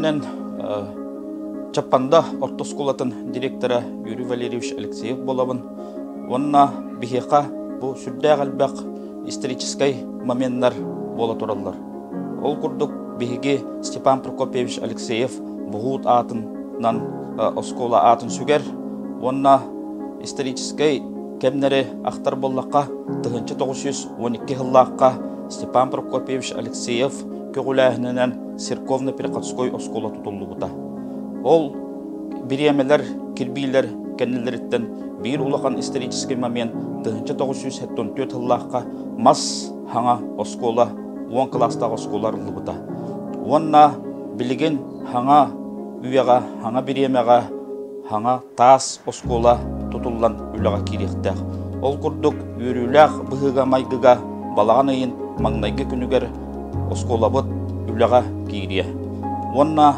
менен Чапанда ортосколатын директора Юрий Валерьевич Алексеев болабын. Онна бихека бу сүрдә галбак исторический моменттар бола тураллар. Ол курдук бихеге Степан Прокопьевич Алексеев бугут атынан оскола атын сүгер. Онна исторический кемнере ахтар боллакка 1912 жыллакка Степан Прокопьевич Алексеев көгүләһеннән церковно-приходской оскола тутуллугута. Ол биремелер, кирбилер, кеннелерден бир улахан исторический момент 1974 жыллакка мас хаңа оскола, 10 класстагы осколар лыбыта. Онна билеген хаңа үйәгә, хаңа биремәгә, хаңа тас оскола тутуллан үләгә кирехтә. Ол курдук үрүләх быгыга майгыга балаганын маңнайгы күнүгәр осколабыт үләгә кирие. Онна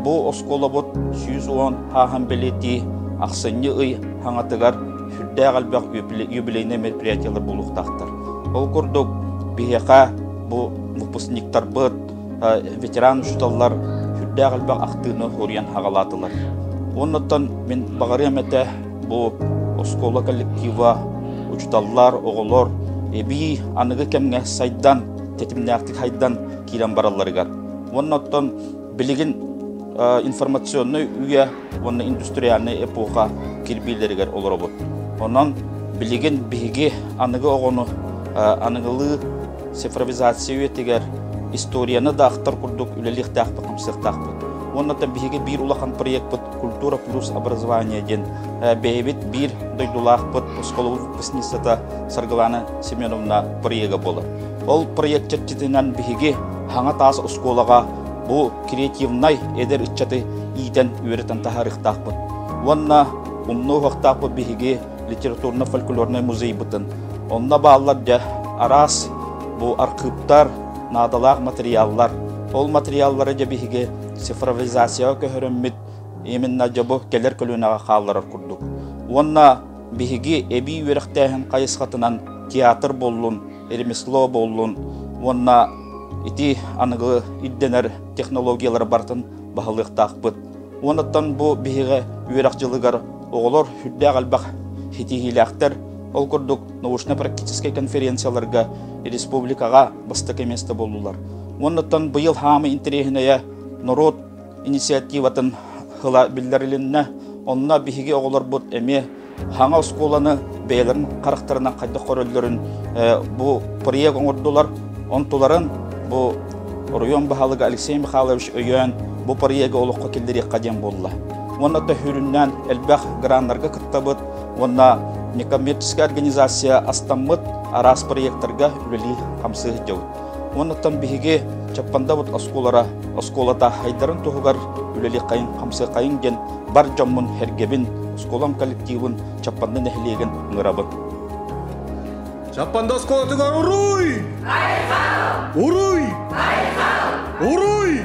бу осколабыт 110 хаһам белети аксынны ый хаңатыгар хүрдә галбак юбилейный мероприятиялар булуктактар. Ол курдук бихека бу выпускниктар быт ветеран учталлар хүрдә галбак актыны хориян хагалатылар. Оннан мен багаремете бу оскола коллектива учталлар оголор эби аныгы кемгә сайдан тетимнәктик хайдан килен баралларга. Оннан билеген информационный үйе, оны индустриальный эпоха кирбилергер олоробот. Онан билеген биге аныгы огону аныгылы цифровизация тегер историяны да актар курдук үлелих тахпы кымсыктахпы. Оннан биге бир улахан проект бут культура плюс образование ден бейбит бир дойдулахпыт осколу выпускницата Саргалана Семеновна проекта болы. Ол проект чертитинен биге хаңа тас осколага бу креативнай эдер иччаты иден үйрөтен тахарыктакпыт. Онна умну вактакпы биге литературно-фольклорный музей бутын. Онна баалар да арас бу архивтар, надалак материаллар. Ол материаллары да биге цифровизация көһөрөммит именно жабо келер көлүнага каллар курдук. Онна биге эби үйрөктәһен кайысхатынан театр боллун, ремесло боллун. Онна ити аныгы идденер технологиялар бартын баһалыктакпыт. Оннан бу биге үйрәкчылыгар оголор хүрдә галбак хитихилактар ол курдук научно-практический конференцияларга республикага бастык место болулар. Оннан быйыл хамы интерегенә народ инициативатын хыла билдерилинне онна биге оголор бут эме хаңа осколаны бейлерин карактарына кайда корөллөрүн бу проект оңордулар. Онтуларын бу район баһалыгы Алексей Михайлович өйөн бу проекты олукка келдирек кадем болла. Онна да хүрүннән элбах грандарга кыттабыт, онна некоммерческая организация астаммыт арас проекттарга үлели камсы жау. Оннан биге Чапанда бут осколата хайдарын тугар үлели кайын камсы кайын ген бар жоммун хергебин осколам коллективын Чапанда нехлеген ыңырабыт. Чапанда осколатыгар уруй! Уруй! Уруй!